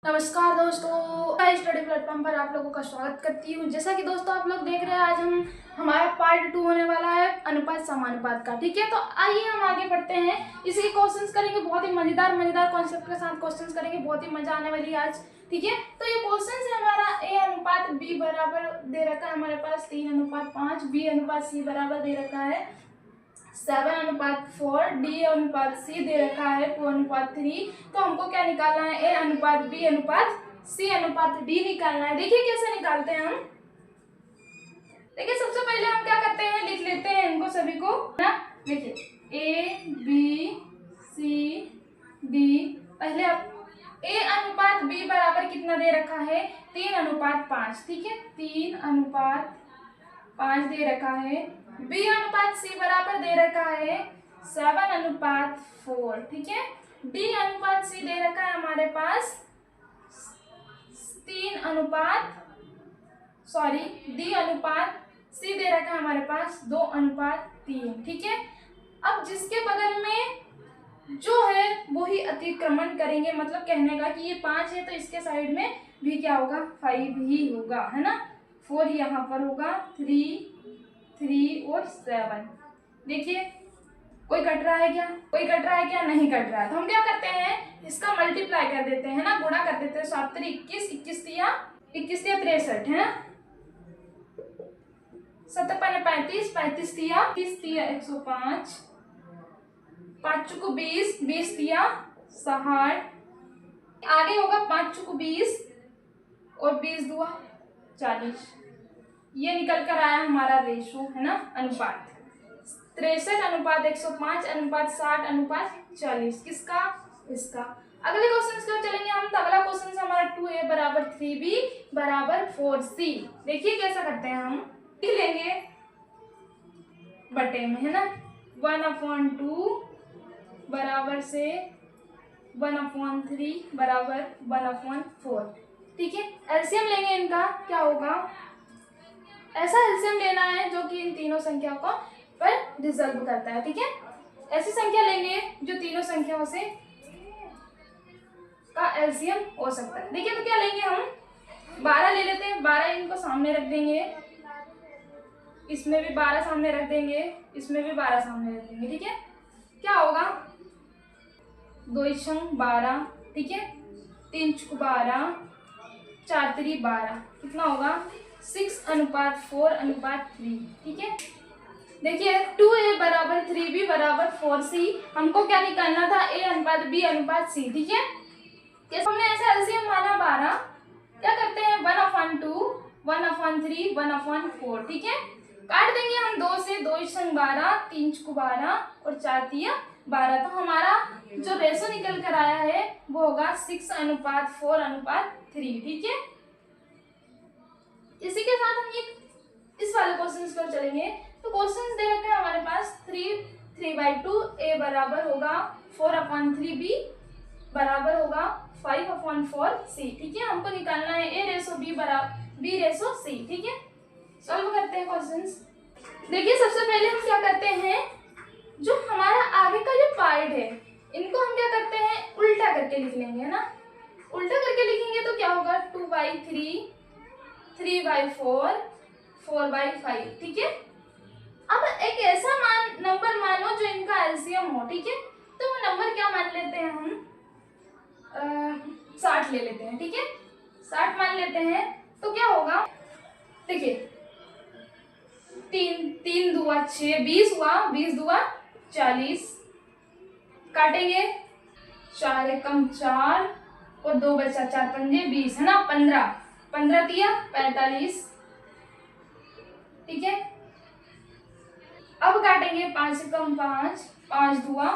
नमस्कार दोस्तों, मैं स्टडी प्लेटफॉर्म पर आप लोगों का स्वागत करती हूँ। जैसा कि दोस्तों आप लोग देख रहे हैं, आज हमारा पार्ट 2 होने वाला है अनुपात समानुपात का। ठीक है, तो आइए हम आगे बढ़ते हैं। इसी के क्वेश्चंस करेंगे, बहुत ही मजेदार कॉन्सेप्ट के साथ क्वेश्चंस करेंगे, बहुत ही मजा आने वाली है आज। ठीक है, तो ये क्वेश्चन है हमारा ए अनुपात बी बराबर दे रखा है हमारे पास 3:5, बी अनुपात सी बराबर दे रखा है 7:4, डी अनुपात सी दे रखा है 2:3। तो हमको क्या निकालना है? ए अनुपात बी अनुपात सी अनुपात डी निकालना है। देखिए कैसे निकालते हैं हम। देखिए सबसे पहले हम क्या करते हैं, लिख लेते हैं इनको सभी को ना। देखिए ए बी सी डी, पहले आप ए अनुपात बी बराबर कितना दे रखा है? 3:5। ठीक है, 3:5 दे रखा है। बी अनुपात सी बराबर दे रखा है 7:4। ठीक है, डी अनुपात सी दे रखा है हमारे पास डी अनुपात सी दे रखा है हमारे पास 2:3। ठीक है, अब जिसके बगल में जो है वो ही अतिक्रमण करेंगे, मतलब कहने का कि ये 5 है तो इसके साइड में भी क्या होगा? 5 ही होगा, है ना। 4 यहाँ पर होगा, 3 और 7। देखिए कोई कट रहा है क्या? नहीं कट रहा है। तो हम क्या करते हैं, इसका मल्टीप्लाई कर देते हैं ना, गुणा कर देते हैं। 7 3 21, 21 तिया 63, है ना। 7 5 35, 35 तिया 105, 5 चुको 20, 20 तिया 60, आगे होगा 5 चुको 20 और 20 दुआ 40। ये निकल कर आया हमारा रेशो, है ना, अनुपात 63:105:60:40। किसका? इसका। अगले क्वेश्चन की ओर चलेंगे हम। तो अगला क्वेश्चन हमारा 2a बराबर 3b बराबर 4c। देखिए कैसा करते हैं हम, लिख लेंगे बटे में, है ना। 1/2 बराबर से 1/3 बराबर 1/4। ठीक है, एलसीएम लेंगे इनका, क्या होगा? ऐसा एलसीएम लेना है जो कि इन तीनों संख्याओं को पर रिजल्व करता है। ठीक है, ऐसी संख्या लेंगे जो तीनों संख्याओं से का एलसीएम हो सकता है। देखिए तो क्या लेंगे हम, 12 ले लेते हैं। 12 इनको सामने रख देंगे, इसमें भी 12 सामने रख देंगे, इसमें भी 12 सामने रख देंगे। ठीक है, क्या होगा? 2 × 12, ठीक है, 3 × 12, 4 3 12, कितना होगा? 6:4:3। ठीक है, देखिए 2a बराबर 3b बराबर 4c, हमको क्या निकालना था? a अनुपात b अनुपात c। ठीक है, हमने ऐसा एलसीएम माना 12, क्या करते हैं? 1/2, 1/3, 1/4। ठीक है, काट देंगे हम 2 से। 2 × 12, 3 × 12 और 4 तिया 12। तो हमारा जो रेशो निकल कर आया है वो होगा 6:4:3। ठीक है, इसी के साथ हम ये इस वाले क्वेश्चन पर चलेंगे। तो क्वेश्चन दे रखे हैं हमारे पास 3/2, a बराबर होगा 4/3, b बराबर होगा 5/4c। ठीक है, हमको निकालना है a रेशो b बराबर b रेशो c। ठीक है, सॉल्व करते हैं क्वेश्चंस। देखिए सबसे पहले हम क्या करते हैं, जो हमारा आगे का जो पार्ट है इनको हम क्या करते हैं, उल्टा करके लिख लेंगे, है ना। उल्टा करके लिखेंगे तो क्या होगा? 2/3, 3/4, 4/5। ठीक है, अब एक ऐसा नंबर मानो जो इनका एलसीएम हो। ठीक है, तो वो नंबर क्या मान लेते हैं हम? 60 ले लेते हैं। ठीक है, 60 मान लेते हैं। तो क्या होगा? देखिए 3 दुआ 6, 20 हुआ, 20 दुआ 40, काटेंगे 4 एकम 4 और 2 बचा 4 पंजे 20, है ना। 15 तिया 45। ठीक है, अब काटेंगे 5 एकम 5, 5 दुआ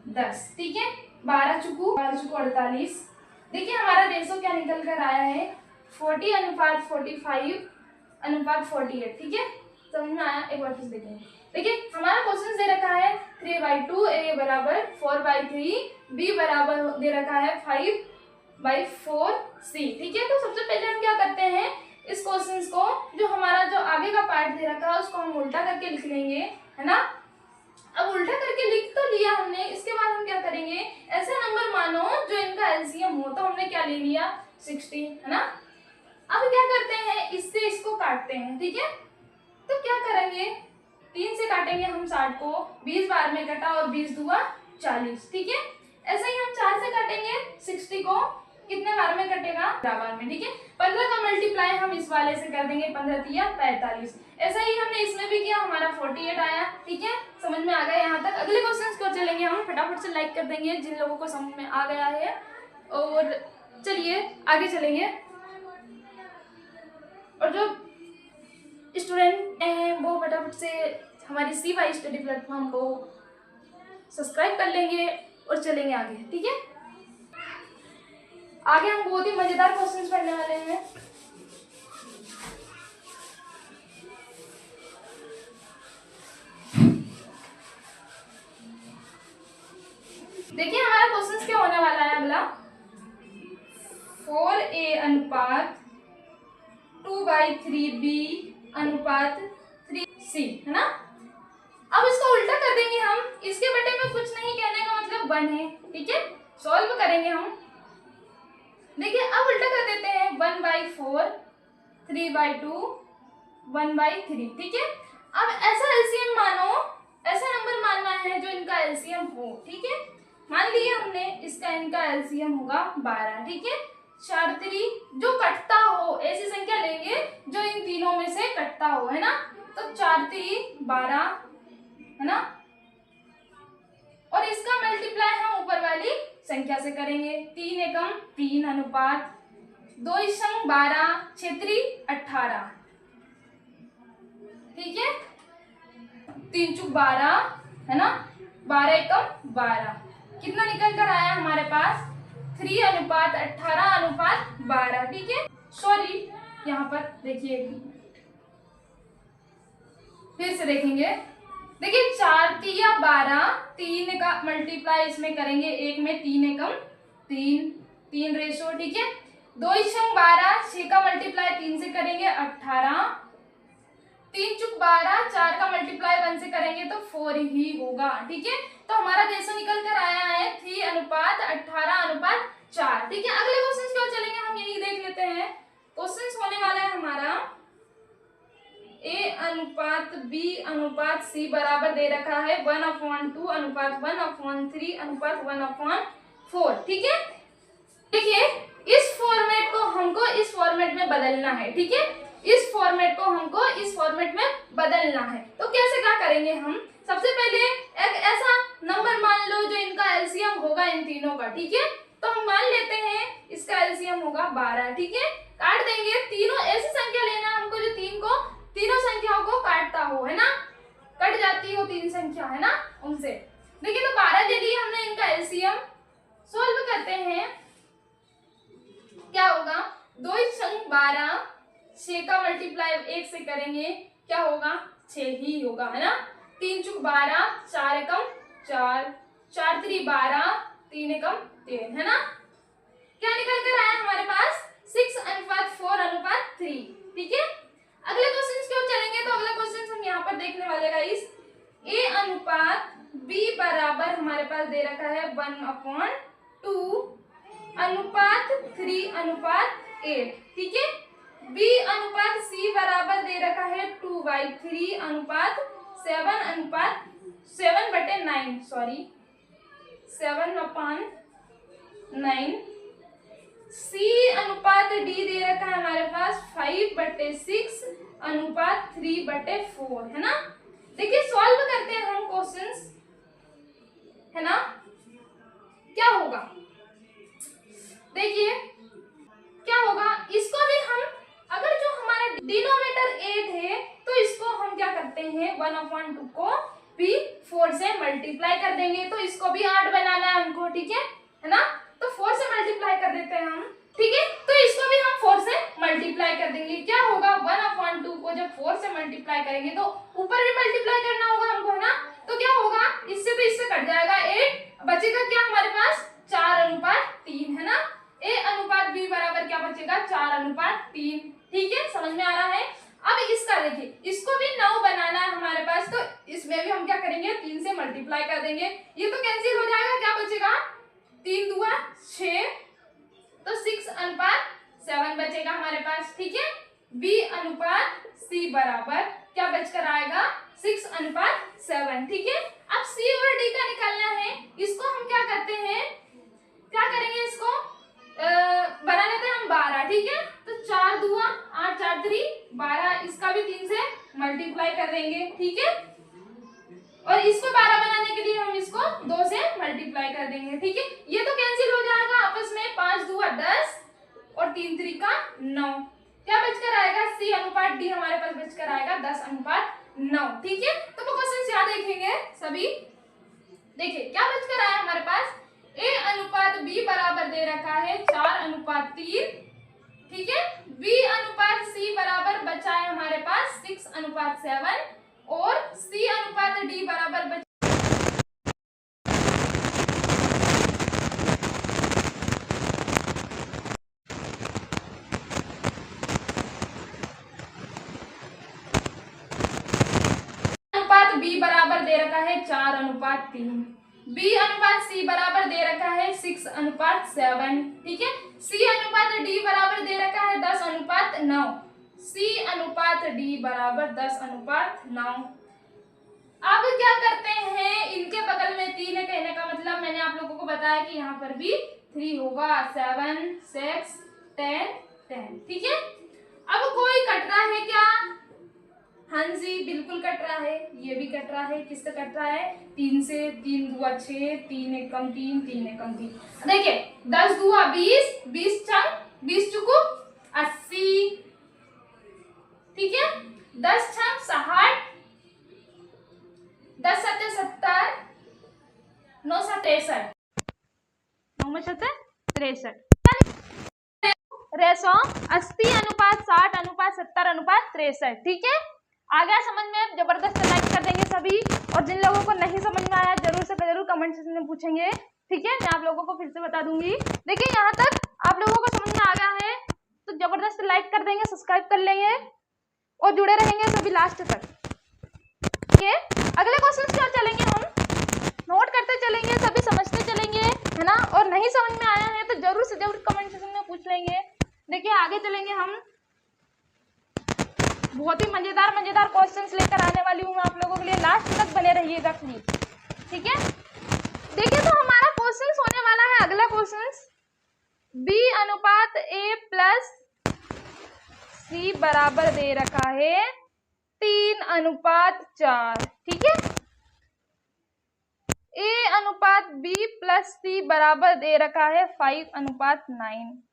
10। ठीक है, 12 चुकू 48। देखिए हमारा रेशो क्या निकल कर आया है? 40:45:48। ठीक है, समझ में आया? एक बार फिर देखेंगे। देखिए हमारा क्वेश्चन दे रखा है 3/2, a बराबर 4/3, b बराबर दे रखा है 5/4c। ठीक है, तो सबसे पहले हम क्या करते हैं, इस क्वेश्चन को जो हमारा जो आगे का पार्ट दे रखा है उसको हम उल्टा करके लिख लेंगे, है ना। अब उल्टा करके लिख तो लिया हमने, इसके बाद हम क्या करेंगे, ऐसा नंबर मानो जो इनका एलसीएम हो, तो हमने क्या ले लिया 60, है ना। अब क्या करते हैं, इससे इसको काटते हैं, ठीक है। तो क्या करेंगे, 3 से काटेंगे हम 60 को, 20 बार में कटा और 20 दूआ 40, ठीक है। ऐसे ही हम 4 से काटेंगे 60 को, कितने बार में कटेगा, 12 बार में, ठीक है। 15 का मल्टीप्लाई हम इस वाले से कर देंगे, 15 तिया 45। ऐसा ही हमने इसमें भी किया, हमारा 48 आया, ठीक है। समझ में आ गया यहाँ तक। अगले क्वेश्चन को चलेंगे हम, फटाफट से लाइक कर देंगे जिन लोगों को समझ में आ गया है, और चलिए आगे चलेंगे। और जो स्टूडेंट हैं वो फटाफट से हमारी CY स्टडी प्लेटफॉर्म को सब्सक्राइब कर लेंगे और चलेंगे आगे, ठीक है। आगे हम बहुत ही मजेदार क्वेश्चंस पढ़ने वाले हैं। देखिए हमारा क्वेश्चंस क्या होने वाला है अगला, 4A अनुपात 2/3B अनुपात 3C, है ना। अब इसको उल्टा कर देंगे हम, इसके बटे में कुछ नहीं, कहने का मतलब 1 है, ठीक है। सॉल्व करेंगे हम, देखिए अब उल्टा कर देते हैं, 1/4 3/2 1/3, ठीक है। अब ऐसा एलसीएम मानो, ऐसा नंबर मानना है जो इनका एलसीएम हो, ठीक है। मान लिया हमने इसका इनका एलसीएम होगा 12, ठीक है। 4 3 जो कटता हो, ऐसी संख्या लेंगे जो इन तीनों में से कटता हो, है ना। तो 4 3 12, है ना। और इसका मल्टीप्लाई हम ऊपर वाली संख्या से करेंगे, 3 एकम 3 अनुपात 2 इशंग 12 6 3 18, ठीक है। 3 चुक 12, है ना, 12 एकम 12, कितना निकल कर आया हमारे पास, 3 अनुपात 18 अनुपात 12, ठीक है। सॉरी यहाँ पर देखिए, फिर से देखेंगे, देखिए 4 तिया 12, 3 का मल्टीप्लाई इसमें करेंगे, एक में 3 एकम 3 3 रेशो, ठीक है। 2 इशंग 12, 6 का मल्टीप्लाई 3 से करेंगे 18, 3 चुक 12, 4 का मल्टीप्लाई 1 से करेंगे तो 4 ही होगा, ठीक है। तो हमारा रेशो निकल कर आया है 3 अनुपात 18 अनुपात 4, ठीक है। अगले क्वेश्चन की ओर चलेंगे, हम यही देख लेते हैं। क्वेश्चन होने वाला है हमारा A अनुपात B अनुपात C बराबर दे रखा है 1/2 अनुपात 1/3 अनुपात 1/4, ठीक है। देखिए इस फॉर्मेट को हमको इस फॉर्मेट में बदलना है, ठीक है। इस फॉर्मेट को हमको इस फॉर्मेट में बदलना है, तो कैसे क्या करेंगे हम, सबसे पहले एक ऐसा नंबर मान लो जो इनका एलसीएम होगा इन तीनों का, ठीक है। तो हम मान लेते हैं इसका एलसीएम होगा 12, ठीक है। काट देंगे, तीनों ऐसी संख्या लेना हमको जो तीनों संख्याओं को काटता हो, है ना, कट जाती हो 3 संख्या, है ना, उनसे। देखिए तो 12 ले लिया हमने, इनका एलसीएम सॉल्व करते हैं, क्या होगा, 2 इशंग 12, 6 का मल्टीप्लाई 1 से करेंगे, क्या होगा 6 ही होगा, है ना। 3 चुक 12, 4 एकम 4, 4 3 12, 3 एकम 3, है ना। क्या निकल कर आया हमारे पास, 6 अनुपात 4 अनुपात 3, ठीक है। अगले क्वेश्चन की ओर चलेंगे, तो अगला क्वेश्चन हम यहाँ पर देखने वाले गाइस, A अनुपात B बराबर हमारे पास दे रखा है 1/2 अनुपात 3 अनुपात 8, ठीक है। B अनुपात C बराबर दे रखा है 2/3 अनुपात 7 अनुपात 7/9, सॉरी 7/9। C अनुपात D दे रखा है हमारे पास 5/6 अनुपात 3/4, है ना। देखिए सॉल्व करते हैं हम क्वेश्चंस, है ना। क्या होगा, देखिए क्या होगा, इसको भी हम, अगर जो हमारा डिनोमिनेटर 8 है तो इसको हम क्या करते हैं, 1/2 को भी 4 से मल्टीप्लाई कर देंगे, तो इसको भी 8 बनाना है हमको, ठीक है ना। तो 4 से मल्टीप्लाई कर देते हैं हम, ठीक है। तो इसको भी हम 4 से मल्टीप्लाई कर देंगे, क्या होगा, 1/2 को जब 4 से मल्टीप्लाई करेंगे तो ऊपर भी मल्टीप्लाई करना होगा हमको, है ना। तो क्या होगा, इससे तो इससे कट जाएगा 8, बचेगा क्या हमारे पास 4 अनुपात 3, है ना। A अनुपात B बराबर क्या बचेगा 4 अनुपात 3, ठीक है, समझ में आ रहा है। अब इसका देखिए, इसको भी 9 बनाना है हमारे पास, तो इसमें भी हम क्या करेंगे, 3 से मल्टीप्लाई कर देंगे। ये तो कैंसिल हो जाएगा, क्या बचेगा, 3 दूआ 6, तो 6:7 बचेगा हमारे पास। ठीक है, B/C बराबर क्या बचकर आएगा, 6:7। ठीक है, अब C और D का निकालना है। इसको हम क्या करते हैं, क्या करेंगे, इसको बना लेते हैं हम 12। ठीक है, तो 4 दूआ 8, 4 3 12, इसका भी 3 से मल्टीप्लाई कर देंगे। ठीक है, और इसको 12 बनाने के लिए हम इसको 2 से मल्टीप्लाई कर देंगे। ठीक है, ये तो कैंसिल हो जाएगा आपस में, 5 दूआ 10 और 3 3 का 9, क्या बचकर आएगा, C/D हमारे पास बचकर आएगा 10:9। ठीक है, तो वो क्वेश्चन याद रखेंगे सभी। देखिए क्या बचकर आया हमारे पास, A/B बराबर दे रखा है 4:3। ठीक है, B/C बराबर बचा है हमारे पास 6:7 और C/D बराबर बचा B बराबर दे रखा है 4:3, B/C बराबर दे रखा है 6:7। ठीक है, C/D बराबर दे रखा है 10:9, C/D बराबर 10:9। अब क्या करते हैं, इनके बगल में 3 है, कहने का मतलब मैंने आप लोगों को बताया कि यहाँ पर भी 3 होगा, 7 6 10 10। ठीक है, अब कोई कट रहा है क्या, हाँ जी बिल्कुल कट रहा है, ये भी कट रहा है। किससे कट रहा है, 3 से, 3 दूआ 6, 3 एकम 3, 3 एकम 3। देखिए 10 दूआ 20, 20 छंग 20 चुकू 80। ठीक है, 10 छंग 60, 10 सत्ते 70, 9 सत्ते 63, 9 में 63 रेशो 80:60:70:63। ठीक है, आ गया समझ में, जबरदस्त लाइक कर देंगे सभी। और जिन लोगों को नहीं समझ में आया जरूर से जरूर कमेंट सेक्शन में पूछेंगे। ठीक है, मैं आप लोगों को फिर से बता दूंगी। देखिए यहाँ तक आप लोगों को समझ में आ गया है तो जबरदस्त लाइक कर देंगे, सब्सक्राइब कर लेंगे और जुड़े रहेंगे सभी लास्ट तक। ठीक है, अगले क्वेश्चन क्या चलेंगे, हम नोट करते चलेंगे, सभी समझते चलेंगे, है ना। और नहीं समझ में आया है तो जरूर से जरूर कमेंट सेक्शन में पूछ लेंगे। देखिए आगे चलेंगे हम, बहुत ही मजेदार क्वेश्चंस लेकर आने वाली हूँ आप लोगों के लिए, लास्ट तक बने रहिएगा प्लीज। ठीक है, देखिए तो हमारा क्वेश्चन होने वाला है अगला क्वेश्चन, B/A+C बराबर दे रखा है 3:4। ठीक है, A/B+C बराबर दे रखा है 5:9।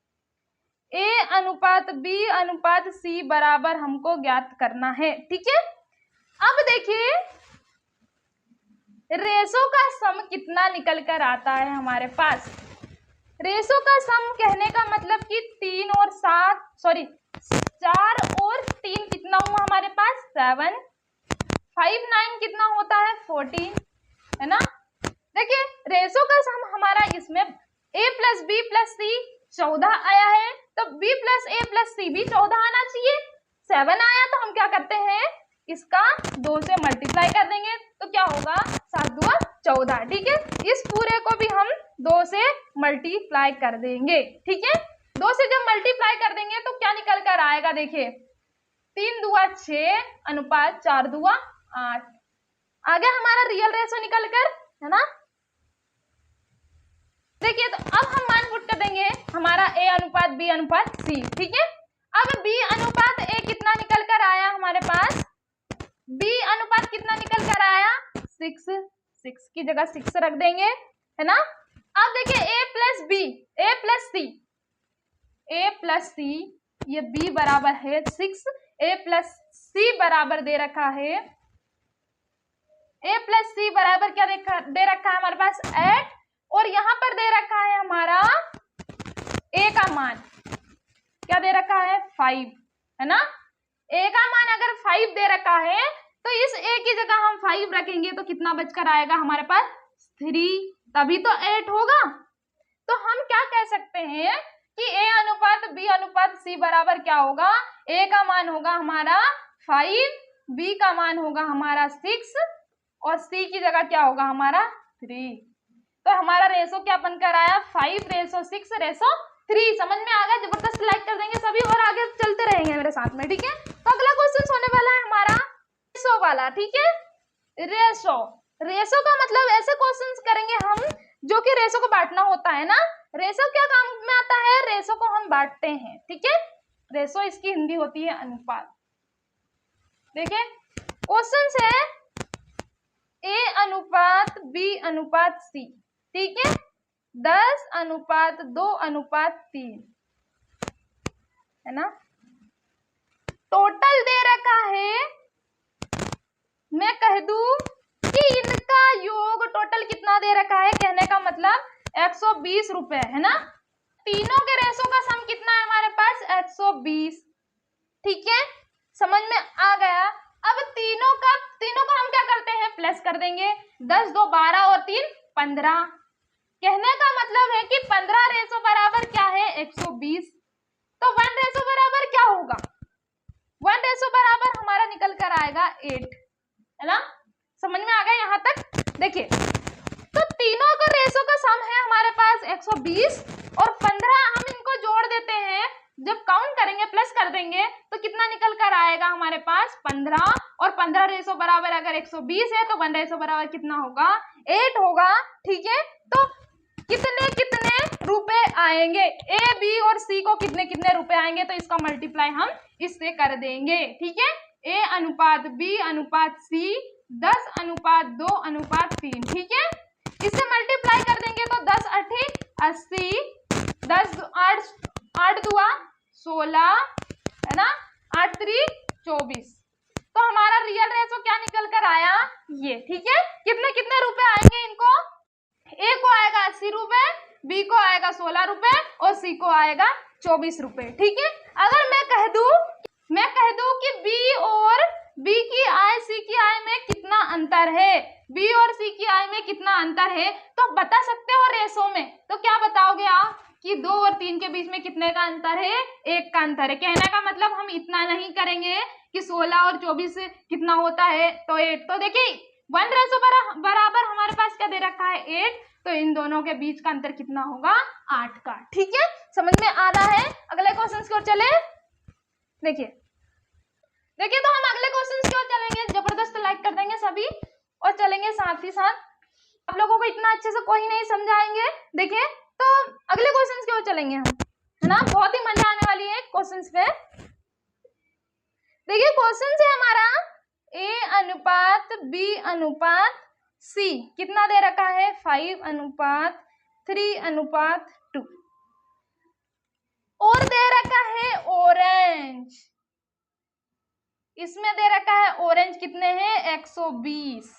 A/B/C बराबर हमको ज्ञात करना है। ठीक है, अब देखिए रेशो का सम कितना निकल कर आता है हमारे पास। रेशो का सम कहने का मतलब कि 4 और 3 कितना हुआ हमारे पास, 7, 5 9 कितना होता है, 14, है ना। देखिए रेशो का सम हमारा इसमें A+B+C 14 आया है, तो B+A+C भी 14 आना चाहिए। 7 आया तो हम क्या करते हैं, इसका 2 से मल्टीप्लाई कर देंगे, तो क्या होगा, 7 दूआ 14। ठीक है, इस पूरे को भी हम 2 से मल्टीप्लाई कर देंगे। ठीक है, 2 से जब मल्टीप्लाई कर देंगे तो क्या निकल कर आएगा, देखिए 3 दूआ 6:4 दूआ 8 आ गया हमारा रियल रेशो निकल कर, है ना। देखिए तो अब हम मान पुट कर देंगे हमारा A/B/C। ठीक है, अब B/A कितना निकल कर आया हमारे पास, B अनुपात कितना निकल कर आया, 6 की जगह 6 रख देंगे, है ना। अब देखिए A+C ये B बराबर है 6, A+C बराबर दे रखा है, A+C बराबर क्या दे रखा है हमारे पास 8, और यहां पर दे रखा है हमारा A का मान, क्या दे रखा है 5, है ना। A का मान अगर 5 दे रखा है तो इस A की जगह हम 5 रखेंगे तो कितना बचकर आएगा हमारे पास 3, तभी तो 8 होगा। तो हम क्या कह सकते हैं कि A/B/C बराबर क्या होगा, A का मान होगा हमारा 5, बी का मान होगा हमारा 6 और सी की जगह क्या होगा हमारा 3। तो हमारा रेशो क्या बनकर आया 5:6:3। समझ में आ गया? जबरदस्त लाइक कर देंगे सभी और आगे चलते रहेंगे मेरे साथ में, ठीक है। तो अगला क्वेश्चन होने वाला है हमारा रेशो वाला, ठीक है। रेशो, रेशो का मतलब ऐसे क्वेश्चंस करेंगे हम जो कि रेशो को बांटना होता है ना। रेशो क्या काम में आता है? रेशो को हम बांटते हैं, ठीक है। रेशो इसकी हिंदी होती है अनुपात। देखिए क्वेश्चन है A:B:C, ठीक है। 10:2:3 है ना। टोटल दे रखा है, मैं कह दूं कि इनका योग टोटल कितना दे रखा है, कहने का मतलब 120 रुपए है ना। तीनों के रेशो का सम कितना है हमारे पास 120, ठीक है। समझ में आ गया? अब तीनों को हम क्या करते हैं प्लस कर देंगे। 10 2 12 और 3 15, कहने का मतलब है कि 15 रेशो बराबर क्या है 120। तो 1 रेशो बराबर क्या होगा, 1 रेशो बराबर हमारा निकल कर आएगा 8, है ना। समझ में आ गया यहाँ तक? देखिए तो तीनों का रेशो का सम है हमारे पास 120 और 15 हम इनको जोड़ देते हैं। जब काउंट करेंगे प्लस कर देंगे तो कितना निकल कर आएगा हमारे पास 15 और 15 रेशो बराबर अगर 120 है तो 1 रेशो बराबर कितना होगा 8 होगा, ठीक है। तो कितने कितने रुपए आएंगे ए बी और सी को कितने कितने रुपए आएंगे, तो इसका मल्टीप्लाई हम इससे कर देंगे, ठीक है। A:B:C 10:2:3, ठीक है। इससे मल्टीप्लाई कर देंगे तो 10 8 80, 10 8 2 16 है ना, 8 3 24। तो हमारा रियल रेशो क्या निकल कर आया ये, ठीक है। कितने कितने रुपए आएंगे इनको, ए को आएगा 80 रुपए, बी को आएगा 16 रुपए और सी को आएगा 24 रुपए, ठीक है। अगर मैं कह दूं कि बी और बी की आय सी की आय में कितना अंतर है, बी और सी की आय में कितना अंतर है, तो बता सकते हो रेशो में। तो क्या बताओगे आप कि 2 और 3 के बीच में कितने का अंतर है, 1 का अंतर है। कहने का मतलब हम इतना नहीं करेंगे कि 16 और 24 कितना होता है तो 8। तो देखिए 1 रेशो बराबर हमारे पास क्या दे रखा है 8, तो इन दोनों के बीच का अंतर कितना होगा 8 का, ठीक है। समझ में आ रहा है? अगले क्वेश्चन की ओर चले। देखिए तो हम अगले क्वेश्चन की ओर चलेंगे, जबरदस्त लाइक कर देंगे सभी और चलेंगे साथ ही साथ। आप लोगों को इतना अच्छे से कोई नहीं समझाएंगे। देखिए तो अगले क्वेश्चन की ओर चलेंगे हम, है ना। बहुत ही मजा आने वाली है क्वेश्चन पे। देखिए क्वेश्चन है हमारा A:B:C कितना दे रखा है 5:3:2 और दे रखा है ऑरेंज, इसमें दे रखा है ऑरेंज कितने हैं 120।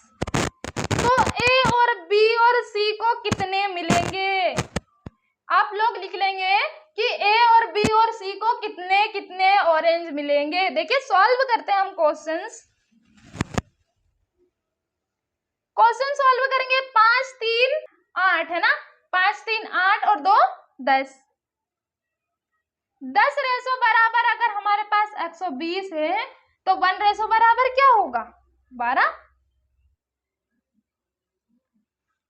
तो ए और बी और सी को कितने मिलेंगे, आप लोग लिख लेंगे कि ए और बी और सी को कितने कितने ऑरेंज मिलेंगे। देखिए सॉल्व करते हैं हम क्वेश्चन सॉल्व करेंगे। 5 3 8 है ना, 5 3 8 और 2 10। 10 रेशो बराबर अगर हमारे पास 120 है तो 1 रेशो बराबर क्या होगा 12।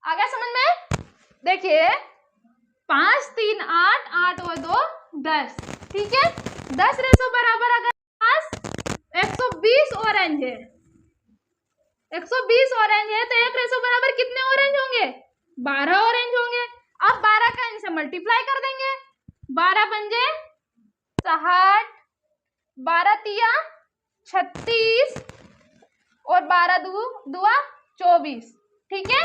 आ गया समझ में? देखिए 5 3 8 8 और 2 10, ठीक है। 10 रेशो बराबर अगर पास 120 ऑरेंज है, 120 ऑरेंज है तो 1 रेशो बराबर कितने ऑरेंज होंगे 12 ऑरेंज होंगे। अब 12 का इनसे मल्टीप्लाई कर देंगे, 12 पंजे 60, 12 तिया 36 और 12 दुआ 24, ठीक है।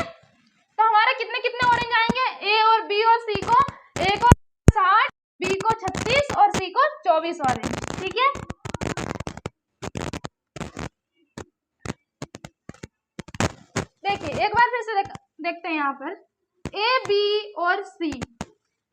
तो हमारा कितने कितने ऑरेंज आएंगे ए और बी और सी को, ए को 60, बी को 36 और सी को 24 ऑरेंज, ठीक है। देखिए एक बार फिर से देखते हैं यहाँ पर ए बी और सी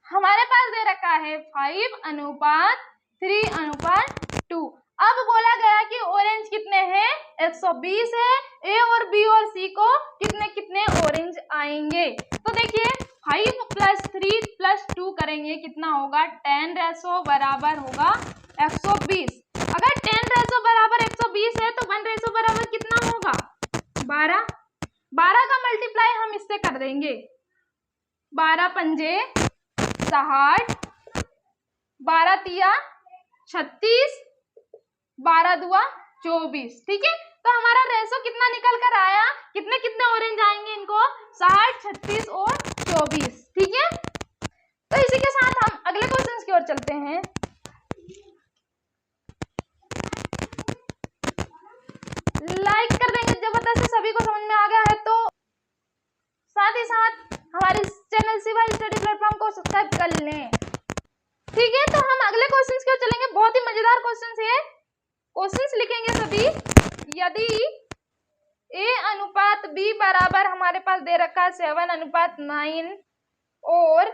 हमारे पास दे रखा है 5:3:2। अब बोला गया कि ऑरेंज कितने हैं 120 है, ए और बी और सी को कितने कितने ऑरेंज आएंगे। तो देखिए 5 + 3 + 2 करेंगे कितना होगा 10 रेशो बराबर होगा 120। अगर 10 रेशो बराबर 120 120 है तो 1 बराबर कितना होगा 12। 12 का मल्टीप्लाई हम इससे कर देंगे, 12 पंजे 60, 12 तिया 36, 12 दुआ 24। ठीक है, तो हमारा रेशो कितना निकल कर आया, कितने कितने ऑरेंज आएंगे इनको 60, 36 और 24। ठीक है, तो इसी के साथ हम अगले क्वेश्चन की ओर चलते हैं। लाइक कर देंगे जबरदस्त, सभी को समझ में आ गया है तो साथ ही साथ हमारे चैनल शिवा स्टडी प्लेटफॉर्म को सब्सक्राइब कर लें। ठीक है, तो हम अगले क्वेश्चंस की ओर चलेंगे। बहुत ही मजेदार क्वेश्चंस है, क्वेश्चंस लिखेंगे सभी। यदि A अनुपात B बराबर हमारे पास दे रखा है 7:9 और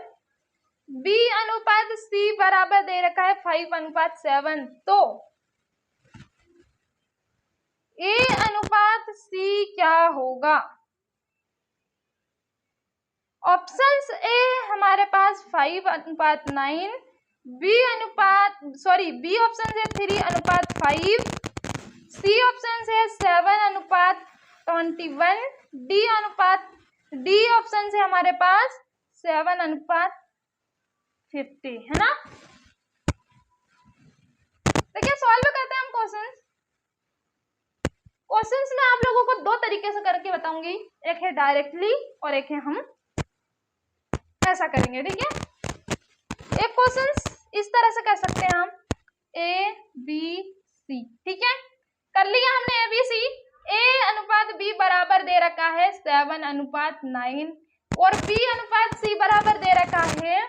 B अनुपात C बराबर दे रखा है 5:7, तो A अनुपात C क्या होगा? ऑप्शंस ए हमारे पास 5:9, बी ऑप्शन है 3:5, सी ऑप्शन है 7:21, डी ऑप्शन है हमारे पास 7:50, है ना। देखिए सॉल्व करते हैं हम क्वेश्चंस में आप लोगों को दो तरीके से करके बताऊंगी, एक है डायरेक्टली और एक है हम ऐसा करेंगे। ठीक है, एक क्वेश्चंस इस तरह से कर सकते हैं हम A B C। ठीक है, कर लिया हमने A B C। A अनुपात B बराबर दे रखा है 7:9 और B अनुपात C बराबर दे रखा है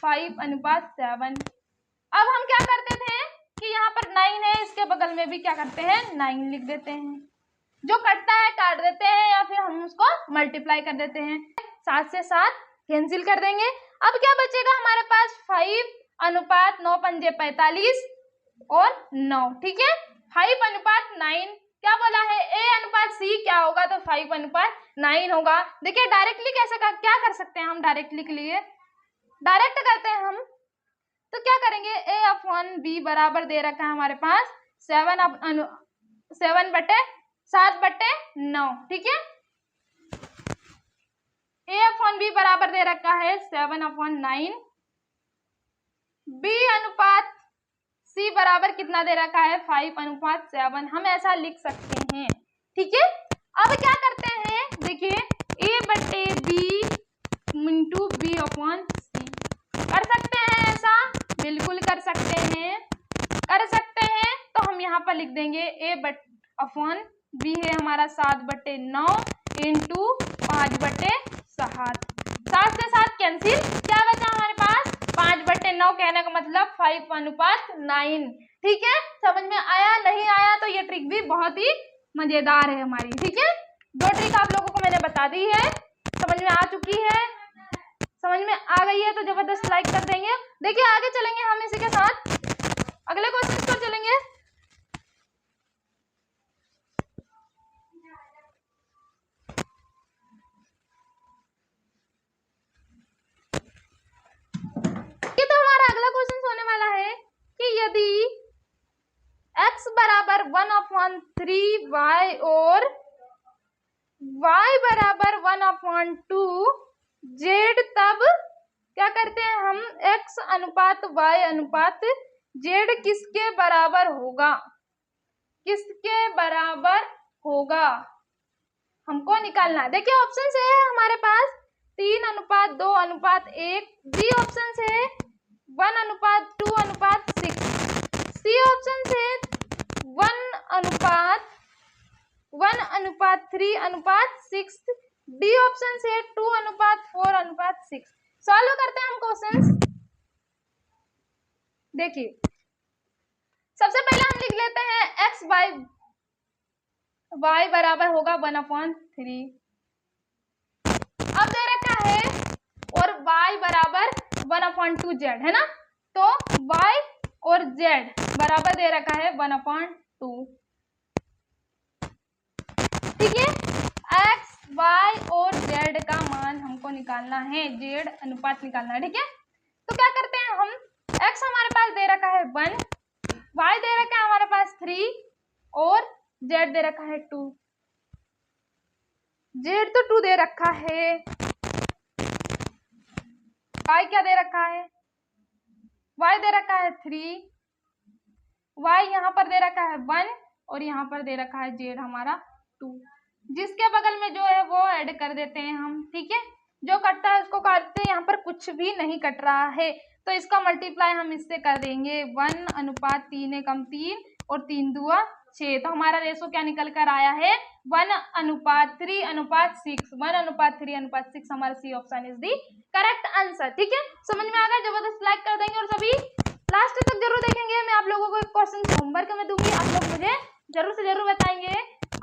5:7। अब हम क्या करते थे कि यहाँ पर 9 है, इसके बगल में भी क्या करते हैं 9 लिख देते हैं, जो कटता है काट देते हैं या फिर हम उसको मल्टीप्लाई कर देते हैं, 7 से 7 कैंसिल कर देंगे। अब क्या बचेगा हमारे पास 5:9 पंजे 45 और 9। ठीक है, 5:9 क्या बोला है, A अनुपात C क्या होगा तो 5:9 होगा। देखिए डायरेक्टली क्या कर सकते हैं हम, डायरेक्टली के लिए डायरेक्ट करते हैं हम, तो क्या करेंगे A/B बराबर दे रखा है हमारे पास 7/7/9। ठीक है, A/B बराबर दे रखा है 7/9, B अनुपात C बराबर कितना दे रखा है 5:7, हम ऐसा लिख सकते हैं। ठीक है, अब क्या करते हैं, देखिए A/B इंटू B/C कर सकते हैं, ऐसा बिल्कुल कर सकते हैं, तो हम यहाँ पर लिख देंगे A/B है हमारा 7/9 इंटू 5/7, 7 से 7 कैंसिल, क्या बचा हमारे पास 5/9, कहने का मतलब 5:9। ठीक है, समझ में आया, नहीं आया तो ये ट्रिक भी बहुत ही मजेदार है हमारी। ठीक है, दो ट्रिक आप लोगों को मैंने बता दी है, समझ में आ चुकी है, समझ में आ गई है तो जबरदस्त लाइक कर देंगे। देखिए आगे चलेंगे हम इसी के साथ, अगले क्वेश्चन पर चलेंगे। तो हमारा अगला क्वेश्चन होने वाला है कि यदि x बराबर 1/3y और y बराबर 1/2z, तब क्या करते हैं हम x अनुपात y अनुपात z किसके बराबर होगा, हमको निकालना है। देखिए ऑप्शन है हमारे पास 3:2:1, बी ऑप्शन है 1:2:6, सी ऑप्शन है 1:3:6, डी ऑप्शन है 2:4:6। सॉल्व करते हैं हम क्वेश्चंस। देखिए सबसे पहले हम लिख लेते हैं x y बराबर होगा 1/3, अब दे रखा है और y बराबर 1/2z है ना, तो y और z बराबर दे रखा है 1/2। ठीक है, x y और z का मान हमको निकालना है, z अनुपात निकालना है। ठीक है, तो क्या करते हैं हम, x हमारे पास दे रखा है 1, y दे रखा है हमारे पास 3 और z दे रखा है 2, z तो 2 दे रखा है, y क्या दे रखा है, y दे रखा है 3, y यहाँ पर दे रखा है 1 और यहाँ पर दे रखा है z हमारा 2। जिसके बगल में जो है वो ऐड कर देते हैं हम, ठीक है। जो कटता है उसको काटते हैं, यहाँ पर कुछ भी नहीं कट रहा है तो इसका मल्टीप्लाई हम इससे कर देंगे 1:3 कम 3 और 3 दूआ 6। तो हमारा रेशो क्या निकल कर आया है 1:3:6। 1:3:6 हमारा C option is the correct answer, ठीक है। समझ में आ गया? जबरदस्त लाइक कर देंगे और सभी लास्ट तक जरूर देखेंगे। मैं आप लोगों को एक क्वेश्चन होमवर्क में दूंगी, आप लोग मुझे जरूर से जरूर बताएंगे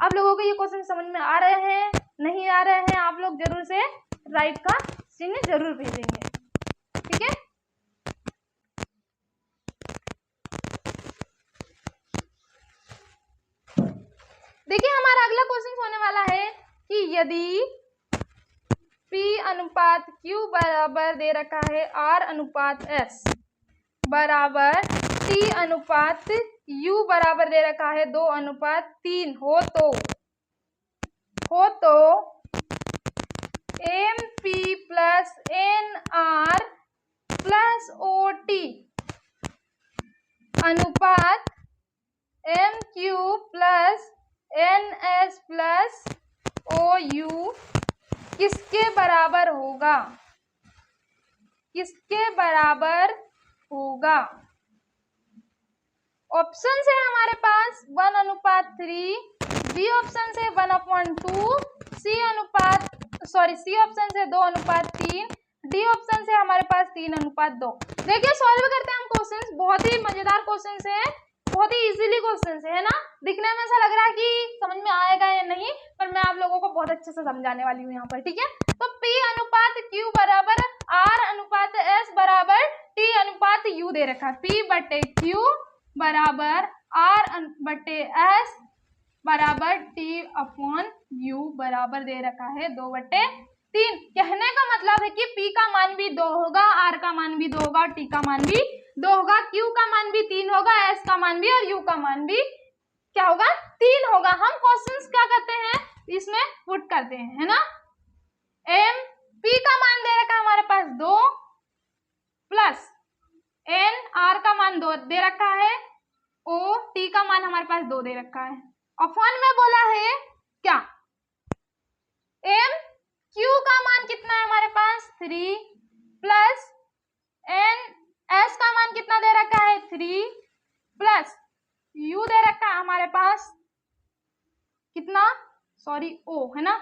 आप लोगों को ये क्वेश्चन समझ में आ रहे हैं नहीं आ रहे हैं। आप लोग जरूर से राइट का चिन्ह जरूर भेजेंगे, ठीक है। देखिए हमारा अगला क्वेश्चन होने वाला है कि यदि P/Q बराबर दे रखा है R/S बराबर T/U बराबर दे रखा है 2:3 हो तो MP plus NR plus OT अनुपात MQ plus NS plus OU किसके बराबर होगा? किसके बराबर होगा? ऑप्शन है हमारे पास 1:3, बी ऑप्शन है 1/2, सी ऑप्शन है 2:3, डी ऑप्शन है हमारे पास 3:2। देखिए सॉल्व करते हैं हम क्वेश्चंस, बहुत ही मजेदार क्वेश्चंस है, बहुत ही इजीली क्वेश्चंस है ना। दिखने में ऐसा लग रहा है कि समझ में आएगा या नहीं, पर मैं आप लोगों को बहुत अच्छे से समझाने वाली हूँ यहाँ पर, ठीक है। तो P/Q बराबर R/S बराबर T/U दे रखा है। P/Q बराबर R/S बराबर T/U बराबर दे रखा है 2/3। कहने का मतलब है कि P का मान भी 2 होगा, R का मान भी 2 होगा, T का मान भी 2 होगा, Q का मान भी 3 होगा, S का मान भी और U का मान भी क्या होगा 3 होगा। हम क्वेश्चंस क्या करते हैं इसमें पुट करते हैं, है ना। P का मान दे रखा है हमारे पास 2 प्लस R का मान 2 दे रखा है, T का मान हमारे पास 2 दे रखा है। अपॉन में बोला है क्या Q का मान कितना है हमारे पास 3 प्लस S का मान कितना दे रखा है 3 प्लस U दे रखा है हमारे पास कितना, O है ना,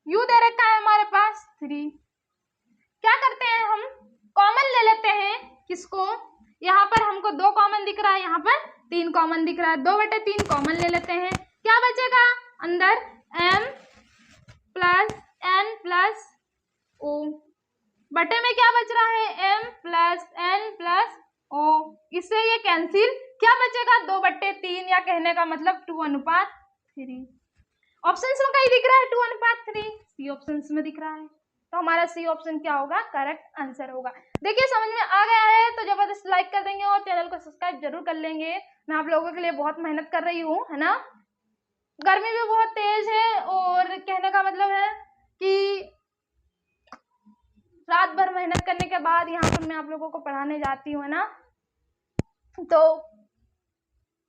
U दे रखा है हमारे पास 3। क्या करते हैं हम कॉमन ले लेते हैं, किसको, यहाँ पर हमको 2 कॉमन दिख रहा है, यहाँ पर 3 कॉमन दिख रहा है, 2/3 कॉमन ले लेते हैं। क्या बचेगा अंदर M plus N plus O, बटे में क्या बच रहा है M plus N plus O, इससे ये कैंसिल, क्या बचेगा 2/3 या कहने का मतलब 2:3। ऑप्शंस में कहीं दिख रहा है 2:3, सी ऑप्शंस में दिख रहा है, तो हमारा सी ऑप्शन क्या होगा करेक्ट आंसर होगा। देखिए समझ में आ गया है तो जबरदस्त लाइक कर देंगे और चैनल को सब्सक्राइब जरूर कर लेंगे। मैं आप लोगों के लिए बहुत मेहनत कर रही हूँ, है ना। गर्मी भी बहुत तेज है और कहने का मतलब है कि रात भर मेहनत करने के बाद यहाँ पर मैं आप लोगों को पढ़ाने जाती हूँ, है ना। तो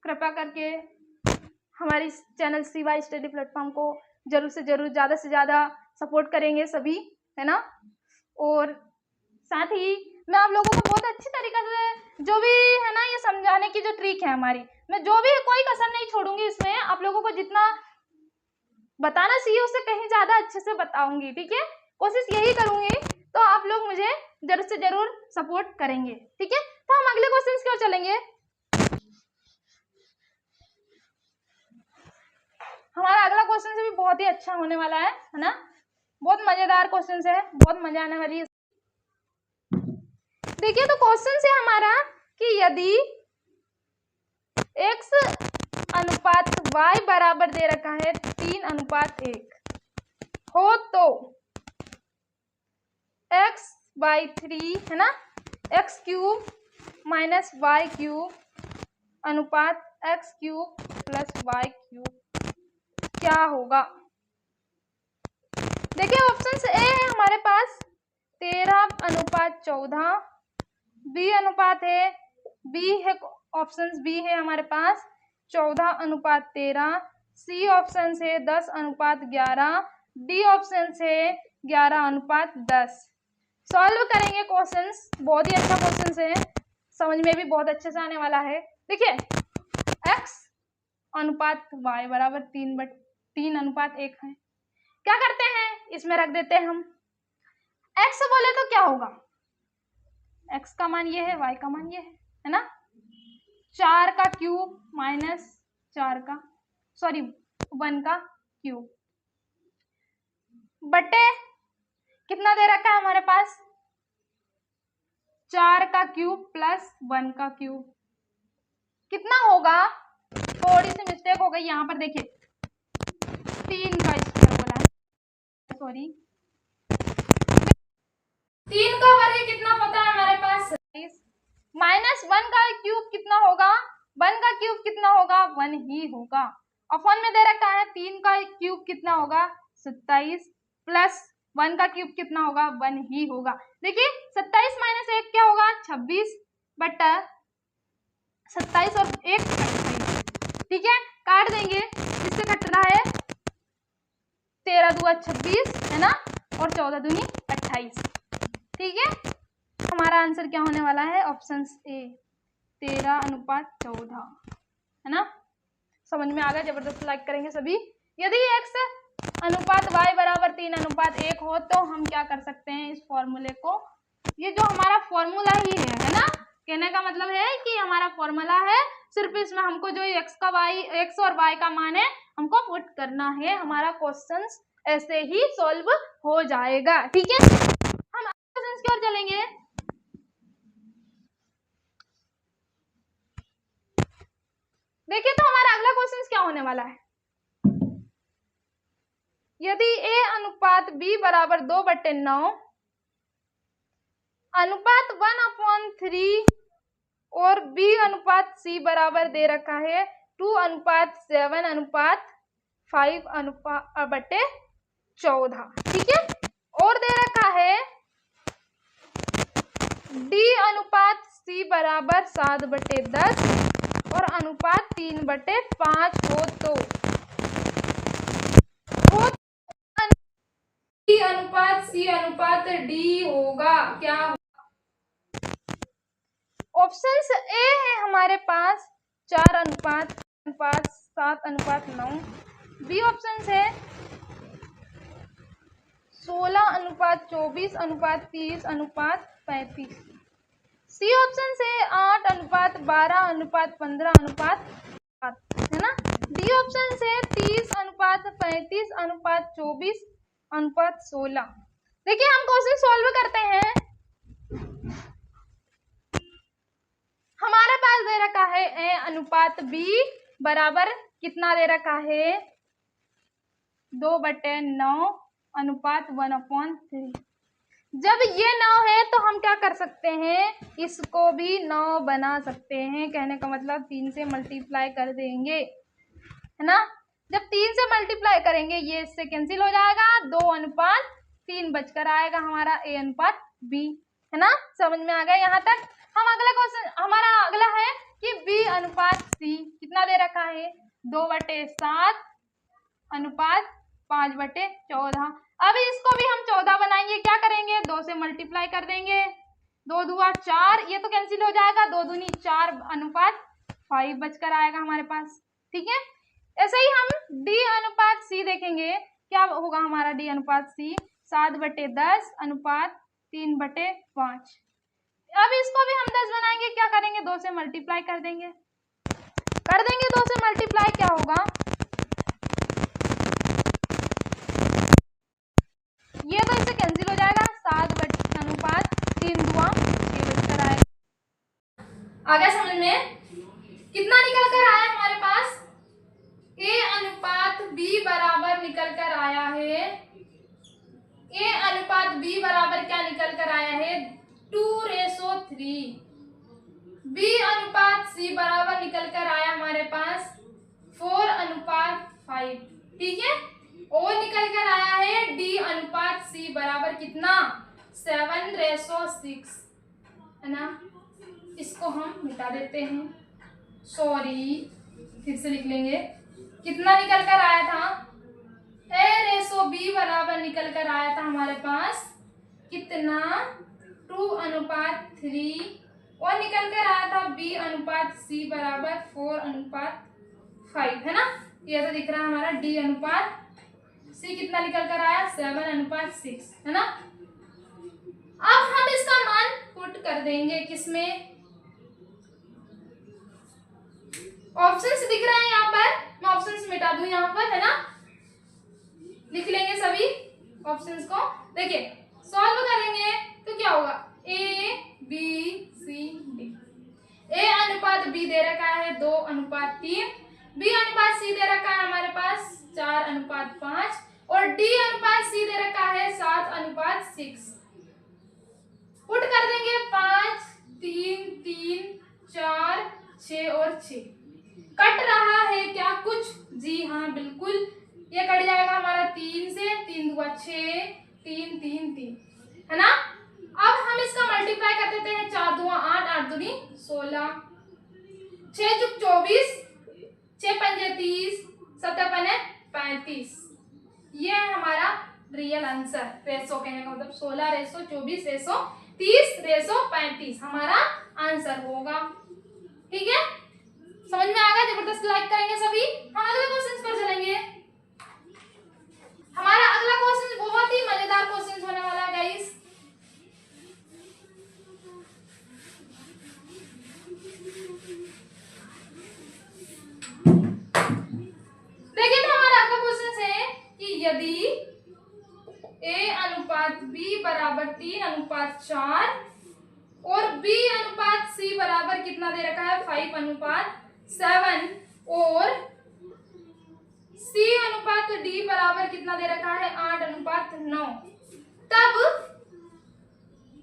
कृपया करके हमारी चैनल CY स्टडी प्लेटफॉर्म को जरूर से जरूर ज़्यादा से ज़्यादा सपोर्ट करेंगे सभी, है ना। और साथ ही मैं आप लोगों को बहुत अच्छी तरीके से जो भी है ना ये समझाने की जो ट्रिक है हमारी, मैं जो भी कोई कसर नहीं छोड़ूंगी इसमें, आप लोगों को जितना बताना चाहिए उससे कहीं ज़्यादा अच्छे से बताऊंगी, ठीक है। कोशिश यही करूंगी, तो आप लोग मुझे जरूर से जरूर सपोर्ट करेंगे, ठीक है। तो हम अगले क्वेश्चन की ओर चलेंगे। हमारा अगला क्वेश्चन भी बहुत ही अच्छा होने वाला है ना, बहुत मजेदार क्वेश्चन है, बहुत मजा आने वाली है। देखिए तो क्वेश्चन है हमारा कि यदि x/y बराबर दे रखा है 3:1 हो तो x/3 है ना, x³ - y³ अनुपात x cube plus y cube क्या होगा। देखिए ऑप्शन ए है हमारे पास 13:14, बी अनुपात है बी है ऑप्शन बी है हमारे पास 14:13, सी ऑप्शन से 10:11, डी ऑप्शन से 11:10। सॉल्व करेंगे क्वेश्चंस, बहुत ही अच्छा क्वेश्चन है, समझ में भी बहुत अच्छे से आने वाला है। देखिए x अनुपात y बराबर 3:1 है। क्या करते हैं, इसमें रख देते हैं हम x बोले तो क्या होगा, x का मान ये है, y का मान ये है ना, 4 का क्यूब माइनस 1 का क्यूब बटे कितना दे रखा है हमारे पास 4 का क्यूब प्लस 1 का क्यूब कितना होगा, थोड़ी सी मिस्टेक हो गई यहाँ पर, देखिए 3 का स्क्वायर बोला है, सॉरी 3 का वर्ग कितना होता है हमारे पास 27 माइनस 1 का क्यूब कितना होगा, 1 का क्यूब कितना होगा 1 ही होगा। अपॉन में दे रखा है 3 का क्यूब कितना होगा 27 प्लस 1 का क्यूब कितना होगा 1 ही होगा। देखिए 27 माइनस 1 क्या होगा 26 बटा 27 और 1 28, ठीक है काट देंगे, किससे कट रहा है 13 दूआ 26 है ना, और 14 दूनी 28, ठीक है। हमारा आंसर क्या होने वाला है ऑप्शन ए 13:14 है ना। समझ में आ गया, जबरदस्त लाइक करेंगे सभी। यदि x अनुपात y बराबर 3:1 हो तो हम क्या कर सकते हैं, इस फॉर्मूले को, ये जो हमारा फॉर्मूला ही है ना, कहने का मतलब है कि हमारा फॉर्मूला है, सिर्फ इसमें हमको जो x और y का मान है हमको पुट करना है, हमारा क्वेश्चन ऐसे ही सॉल्व हो जाएगा, ठीक है। हम क्वेश्चन की ओर चलेंगे। देखिए तो हमारा अगला क्वेश्चन क्या होने वाला है, यदि a अनुपात b बराबर 2/9, अनुपात 1/3 और b अनुपात c बराबर दे रखा है 2:7/5/14, ठीक है, और दे रखा है d अनुपात c बराबर 7/10 और अनुपात 3/5 हो तो d अनुपात c अनुपात d होगा क्या। ऑप्शंस ए है हमारे पास 4:7:9, बी ऑप्शन है 16:24:30:35, सी ऑप्शन से 8:12:15:7 है ना, डी ऑप्शन से 30:35:34:16। देखिए हम क्वेश्चन सॉल्व करते हैं, हमारे पास दे रखा है ए अनुपात बी बराबर कितना दे रखा है 2/9 अनुपात 1/3। जब ये 9 है तो हम क्या कर सकते हैं, इसको भी 9 बना सकते हैं, कहने का मतलब 3 से मल्टीप्लाई कर देंगे, है ना। जब 3 से मल्टीप्लाई करेंगे ये इससे कैंसिल हो जाएगा, 2:3 बचकर आएगा हमारा ए अनुपात बी, है ना। समझ में आ गया यहाँ तक। हम अगला क्वेश्चन हमारा अगला है कि बी अनुपात सी कितना दे रखा है 2/7 अनुपात 5/14। अब इसको भी हम 14 बनाएंगे, क्या करेंगे 2 से मल्टीप्लाई कर देंगे, 2 दूआ 4, ये तो कैंसिल हो जाएगा, 2 दूनी 4 अनुपात 5 बचकर आएगा हमारे पास, ठीक है। ऐसे ही हम डी अनुपात सी देखेंगे, क्या होगा हमारा डी अनुपात सी 7/10 अनुपात 3/5। अब इसको भी हम 10 बनाएंगे, क्या करेंगे 2 से मल्टीप्लाई कर देंगे, 2 से मल्टीप्लाई क्या होगा, ये तो इससे कैंसिल हो जाएगा, 7 अनुपात 3 दूआ 6 बचकर आएगा। आगे समझ में कितना निकल कर आया हमारे पास, ए अनुपात बी बराबर निकल कर आया है, ए अनुपात बी बराबर क्या निकल कर आया है 2:3, बी अनुपात सी बराबर निकल कर इसको हम मिटा देते हैं, सॉरी, फिर से लिख लेंगे। कितना निकल कर आया था, A/B बराबर निकल कर आया था हमारे पास कितना, 2:3, और निकल कर आया था B/C बराबर 4:5, है ना। ये तो दिख रहा है हमारा D/C कितना निकल कर आया, 7:6, है ना। अब हम इसका मान पुट कर देंगे किसमें, ऑप्शंस दिख रहे हैं यहाँ पर, मैं ऑप्शंस मिटा दूं यहाँ पर, है ना। लिख लेंगे सभी ऑप्शंस को। देखिए सॉल्व करेंगे तो क्या होगा, A/B/C/D। A/B दे रखा है 2:3, B/C दे रखा है हमारे पास 4:5, और D/C दे रखा है 7:6। पुट कर देंगे 5, 3, 3, 4, 6 और 6। कट रहा है क्या कुछ, जी हाँ बिल्कुल, ये कट जाएगा हमारा 3 से, 3 दूगा 6, 3, 3, 3, है ना। अब हम इसका मल्टीप्लाई कर देते हैं, 4 दूगा 8, 8 दूनी 16, 6 चुक 24, 6 पंजे 30, 7 पने 35। ये है हमारा रियल आंसर, रेशो कहने का मतलब 16:24:30:30:35 हमारा आंसर होगा। ठीक है, समझ में आ गया, जबरदस्त लाइक करेंगे सभी। हम अगले क्वेश्चन पर चलेंगे। हमारा अगला क्वेश्चन बहुत ही मजेदार क्वेश्चन होने वाला है गाइस। देखिए तो हमारा अगला क्वेश्चन है कि यदि A/B बराबर 3:4 और B/C बराबर कितना दे रखा है, 5:7, और C/D बराबर कितना दे रखा है, 8:9, तब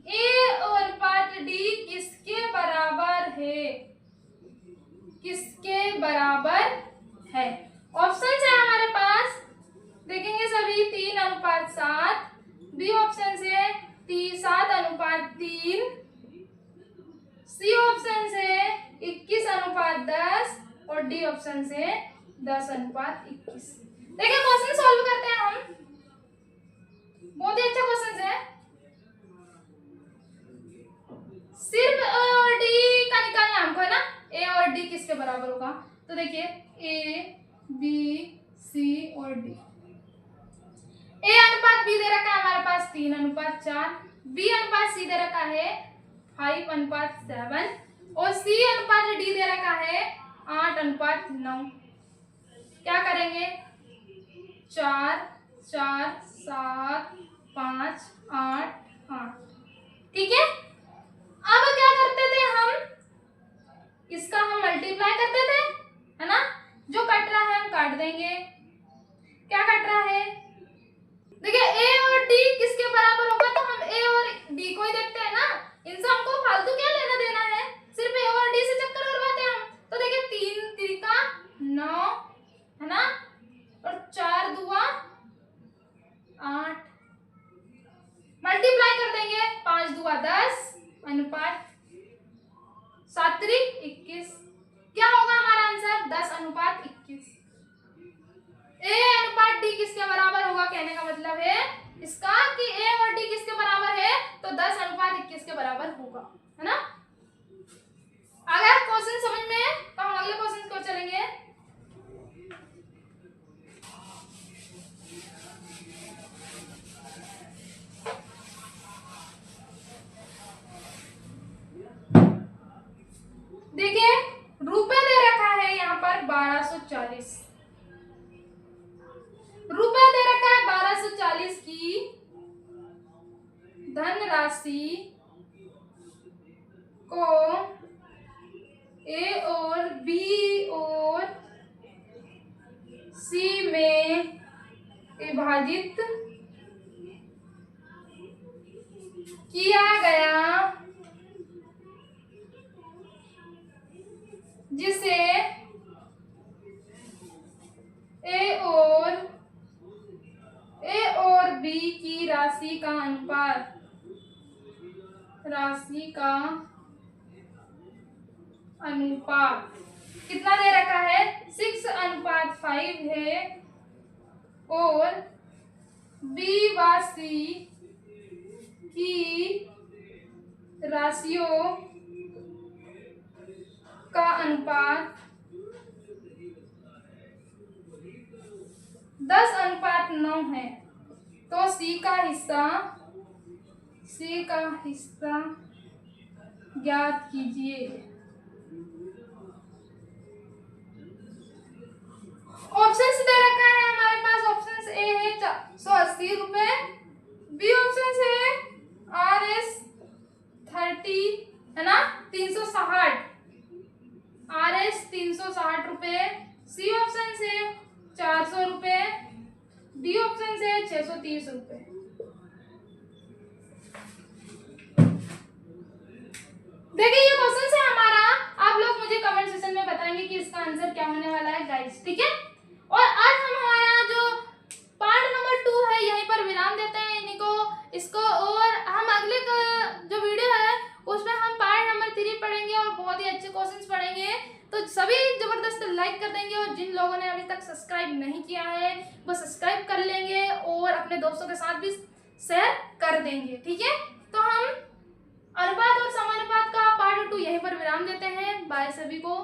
A/D किसके बराबर है, किसके बराबर है। ऑप्शन है हमारे पास, देखेंगे सभी, 3:7, बी ऑप्शन से 7:3, सी ऑप्शन से 21:10, और डी ऑप्शन से 10:21। देखिए क्वेश्चन सॉल्व करते हैं हम, बहुत ही अच्छा क्वेश्चन है। सिर्फ ए और डी का निकालना हमको, है ना। ए और डी किसके बराबर होगा, तो देखिए ए, बी, सी और डी। A/B दे रखा है हमारे पास 3:4, B/C दे रखा है 5:7, और C/D दे रखा है 8:9। क्या करेंगे, 4, 4, 7, 5, 8, 8। ठीक है, अब क्या करते थे हम, इसका हम मल्टीप्लाई करते थे, है ना। जो कट रहा है हम काट देंगे। क्या कट रहा है, देखिए ए और डी किसके बराबर होगा, तो हम ए और डी को ही देखते हैं ना, इनसे हमको फालतू क्या लेना देना है, सिर्फ ए और डी से चक्कर करवाते हैं हम। तो देखिए 3 त्रिका 9, है ना, और 4 दूआ 8, मल्टीप्लाई कर देंगे, 5 दूआ 10, अनुपात 7 त्रिक 21। क्या होगा हमारा आंसर, 10:21। A/D किसके बराबर होगा, कहने का मतलब है इसका कि A और D किसके बराबर है, तो 10:21 के बराबर होगा, है ना। अगर क्वेश्चन समझ में तो हम अगले क्वेश्चन को चलेंगे। देखिए रुपए दे रखा है यहाँ पर 1240, रुपए दे रखा है 1240 की धनराशि को ए और बी और सी में विभाजित किया गया, जिसे ए और बी की राशि का अनुपात कितना दे रखा है, 6:5 है और बी व सी की राशियों का अनुपात 10:9 है, तो सी का हिस्सा ज्ञात कीजिए। ऑप्शन दे रखा है हमारे पास, ऑप्शन ए है 480 रुपए, बी ऑप्शन है RS 30 है ना 360, RS 360 रुपए, सी ऑप्शन से 400 रुपए, डी ऑप्शन से 630 रुपए। देखिए ये क्वेश्चन है हमारा, आप लोग मुझे कमेंट सेक्शन में बताएंगे कि इसका आंसर क्या होने वाला है गाइस, ठीक है। और आज हम हमारा जो पार्ट नंबर 2 है यहीं पर विराम देते हैं इसको, और हम अगले जो वीडियो है उसमें हम पार्ट नंबर 3 पढ़ेंगे और बहुत ही अच्छे क्वेश्चंस पढ़ेंगे। तो सभी जबरदस्त लाइक कर देंगे और जिन लोगों ने अभी तक सब्सक्राइब नहीं किया है वो सब्सक्राइब कर लेंगे और अपने दोस्तों के साथ भी शेयर कर देंगे, ठीक है। तो हम अनुपात और समानुपात का पार्ट 2 यहीं पर विराम देते हैं। बाय सभी को।